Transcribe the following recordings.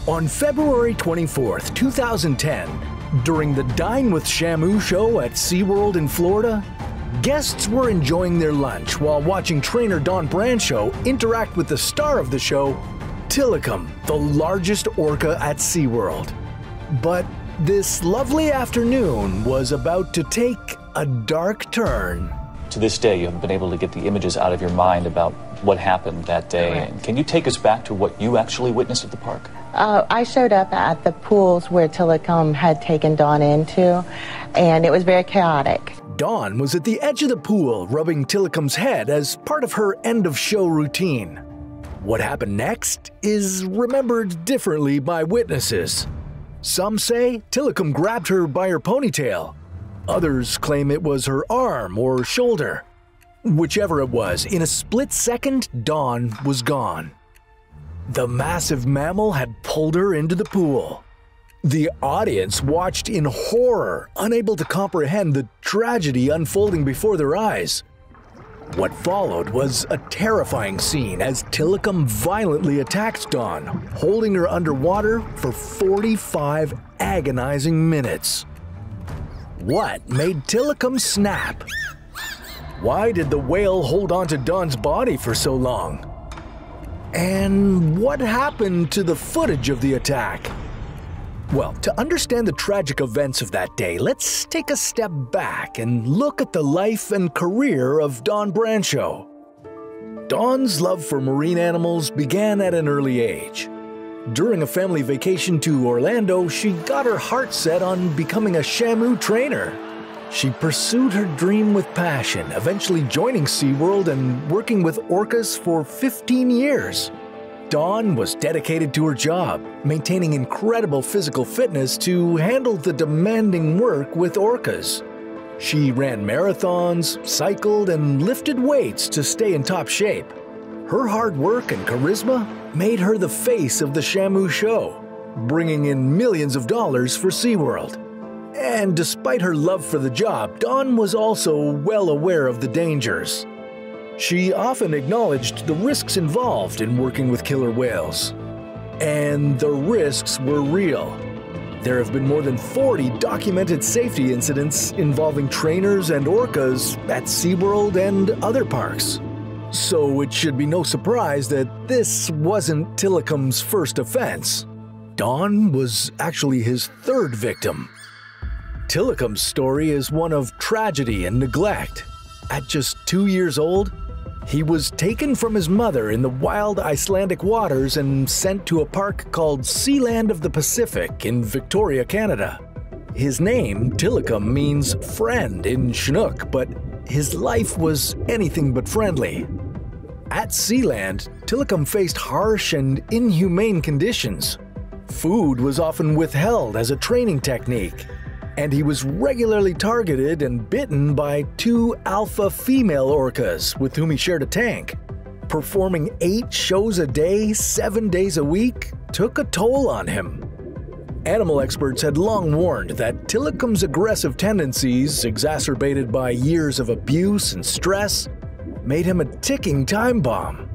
On February 24th, 2010, during the Dine with Shamu show at SeaWorld in Florida, guests were enjoying their lunch while watching trainer Dawn Brancheau interact with the star of the show, Tilikum, the largest orca at SeaWorld. But this lovely afternoon was about to take a dark turn. To this day, you haven't been able to get the images out of your mind about what happened that day. Correct. Can you take us back to what you actually witnessed at the park? I showed up at the pools where Tilikum had taken Dawn into, and it was very chaotic. Dawn was at the edge of the pool rubbing Tilikum's head as part of her end-of-show routine. What happened next is remembered differently by witnesses. Some say Tilikum grabbed her by her ponytail. Others claim it was her arm or shoulder. Whichever it was, in a split second, Dawn was gone. The massive mammal had pulled her into the pool. The audience watched in horror, unable to comprehend the tragedy unfolding before their eyes. What followed was a terrifying scene as Tilikum violently attacked Dawn, holding her underwater for 45 agonizing minutes. What made Tilikum snap? Why did the whale hold on to Dawn's body for so long? And what happened to the footage of the attack? Well, to understand the tragic events of that day, let's take a step back and look at the life and career of Dawn Brancheau. Dawn's love for marine animals began at an early age. During a family vacation to Orlando, she got her heart set on becoming a Shamu trainer. She pursued her dream with passion, eventually joining SeaWorld and working with orcas for 15 years. Dawn was dedicated to her job, maintaining incredible physical fitness to handle the demanding work with orcas. She ran marathons, cycled, and lifted weights to stay in top shape. Her hard work and charisma made her the face of the Shamu show, bringing in millions of dollars for SeaWorld. And despite her love for the job, Dawn was also well aware of the dangers. She often acknowledged the risks involved in working with killer whales. And the risks were real. There have been more than 40 documented safety incidents involving trainers and orcas at SeaWorld and other parks. So it should be no surprise that this wasn't Tilikum's first offense. Dawn was actually his third victim. Tilikum's story is one of tragedy and neglect. At just 2 years old, he was taken from his mother in the wild Icelandic waters and sent to a park called Sealand of the Pacific in Victoria, Canada. His name, Tilikum, means friend in Chinook, but his life was anything but friendly. At Sealand, Tilikum faced harsh and inhumane conditions. Food was often withheld as a training technique, and he was regularly targeted and bitten by 2 alpha female orcas with whom he shared a tank. Performing 8 shows a day, 7 days a week, took a toll on him. Animal experts had long warned that Tilikum's aggressive tendencies, exacerbated by years of abuse and stress, made him a ticking time bomb.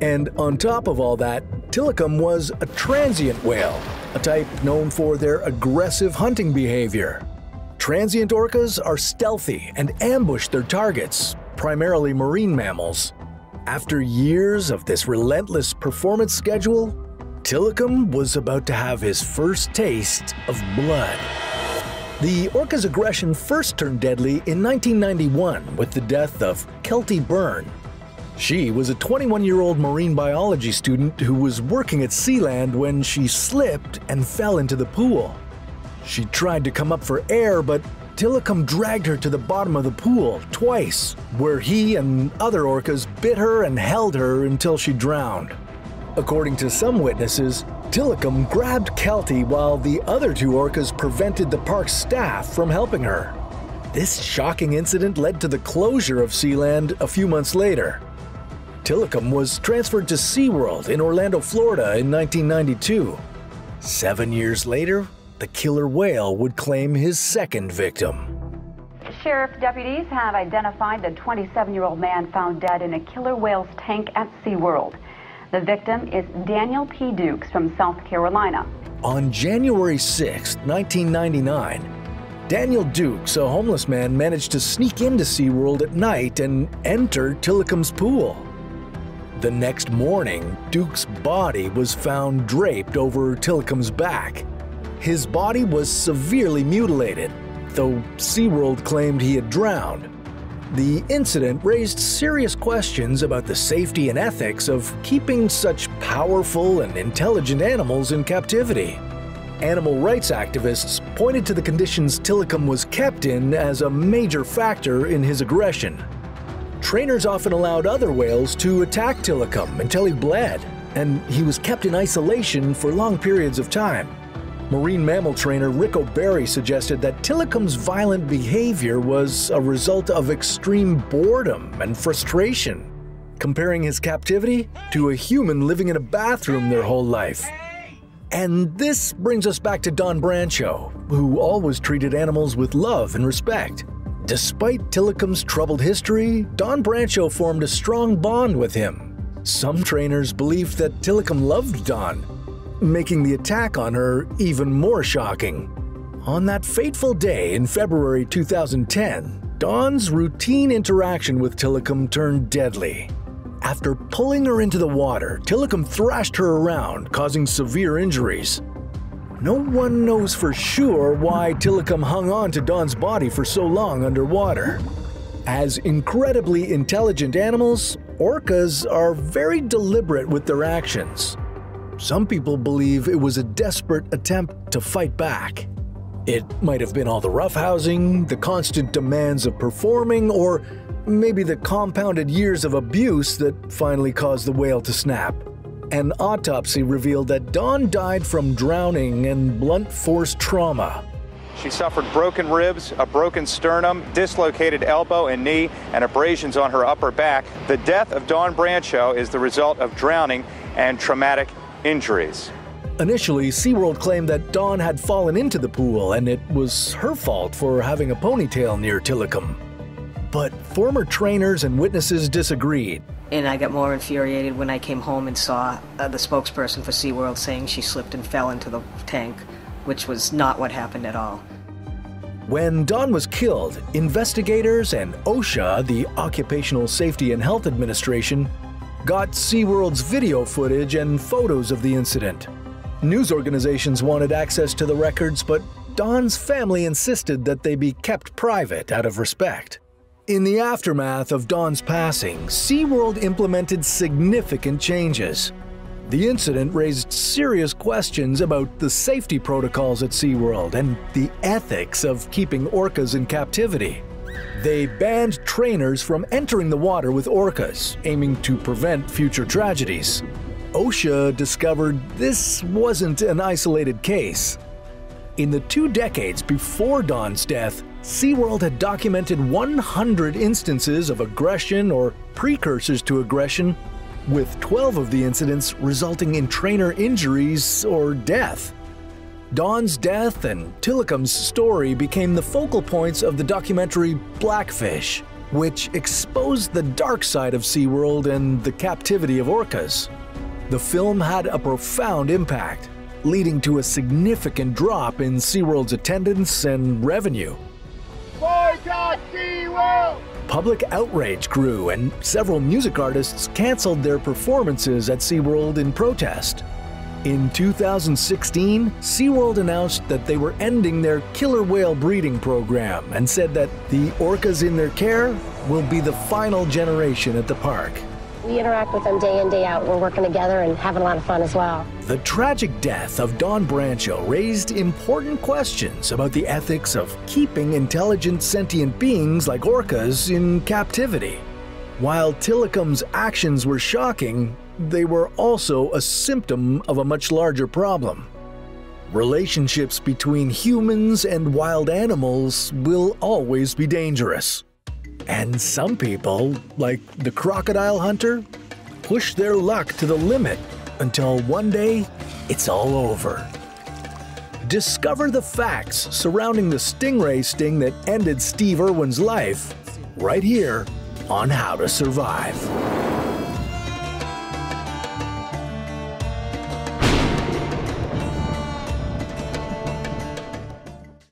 And on top of all that, Tilikum was a transient whale, a type known for their aggressive hunting behavior. Transient orcas are stealthy and ambush their targets, primarily marine mammals. After years of this relentless performance schedule, Tilikum was about to have his first taste of blood. The orca's aggression first turned deadly in 1991 with the death of Kelty Byrne. She was a 21-year-old marine biology student who was working at Sealand when she slipped and fell into the pool. She tried to come up for air, but Tilikum dragged her to the bottom of the pool twice, where he and other orcas bit her and held her until she drowned. According to some witnesses, Tilikum grabbed Kelty while the other 2 orcas prevented the park's staff from helping her. This shocking incident led to the closure of Sealand a few months later. Tilikum was transferred to SeaWorld in Orlando, Florida in 1992. 7 years later, the killer whale would claim his second victim. Sheriff deputies have identified the 27-year-old man found dead in a killer whale's tank at SeaWorld. The victim is Daniel P. Dukes from South Carolina. On January 6, 1999, Daniel Dukes, a homeless man, managed to sneak into SeaWorld at night and enter Tilikum's pool. The next morning, Dukes' body was found draped over Tilikum's back. His body was severely mutilated, though SeaWorld claimed he had drowned. The incident raised serious questions about the safety and ethics of keeping such powerful and intelligent animals in captivity. Animal rights activists pointed to the conditions Tilikum was kept in as a major factor in his aggression. Trainers often allowed other whales to attack Tilikum until he bled, and he was kept in isolation for long periods of time. Marine mammal trainer Rick O'Barry suggested that Tilikum's violent behavior was a result of extreme boredom and frustration, comparing his captivity to a human living in a bathroom their whole life. And this brings us back to Dawn Brancheau, who always treated animals with love and respect. Despite Tilikum's troubled history, Dawn Brancheau formed a strong bond with him. Some trainers believed that Tilikum loved Dawn, making the attack on her even more shocking. On that fateful day in February 2010, Dawn's routine interaction with Tilikum turned deadly. After pulling her into the water, Tilikum thrashed her around, causing severe injuries. No one knows for sure why Tilikum hung on to Dawn's body for so long underwater. As incredibly intelligent animals, orcas are very deliberate with their actions. Some people believe it was a desperate attempt to fight back. It might have been all the roughhousing, the constant demands of performing, or maybe the compounded years of abuse that finally caused the whale to snap. An autopsy revealed that Dawn died from drowning and blunt force trauma. She suffered broken ribs, a broken sternum, dislocated elbow and knee, and abrasions on her upper back. The death of Dawn Brancheau is the result of drowning and traumatic injuries. Initially, SeaWorld claimed that Dawn had fallen into the pool and it was her fault for having a ponytail near Tilikum. But former trainers and witnesses disagreed. And I got more infuriated when I came home and saw the spokesperson for SeaWorld saying she slipped and fell into the tank, which was not what happened at all. When Dawn was killed, investigators and OSHA, the Occupational Safety and Health Administration, got SeaWorld's video footage and photos of the incident. News organizations wanted access to the records, but Dawn's family insisted that they be kept private out of respect. In the aftermath of Dawn's passing, SeaWorld implemented significant changes. The incident raised serious questions about the safety protocols at SeaWorld and the ethics of keeping orcas in captivity. They banned trainers from entering the water with orcas, aiming to prevent future tragedies. OSHA discovered this wasn't an isolated case. In the 2 decades before Dawn's death, SeaWorld had documented 100 instances of aggression or precursors to aggression, with 12 of the incidents resulting in trainer injuries or death. Dawn's death and Tilikum's story became the focal points of the documentary Blackfish, which exposed the dark side of SeaWorld and the captivity of orcas. The film had a profound impact, leading to a significant drop in SeaWorld's attendance and revenue. Boycott SeaWorld! Public outrage grew and several music artists canceled their performances at SeaWorld in protest. In 2016, SeaWorld announced that they were ending their killer whale breeding program and said that the orcas in their care will be the final generation at the park. We interact with them day in, day out. We're working together and having a lot of fun as well. The tragic death of Dawn Brancheau raised important questions about the ethics of keeping intelligent sentient beings like orcas in captivity. While Tilikum's actions were shocking, they were also a symptom of a much larger problem. Relationships between humans and wild animals will always be dangerous. And some people, like the crocodile hunter, push their luck to the limit until one day it's all over. Discover the facts surrounding the stingray sting that ended Steve Irwin's life right here on How to Survive.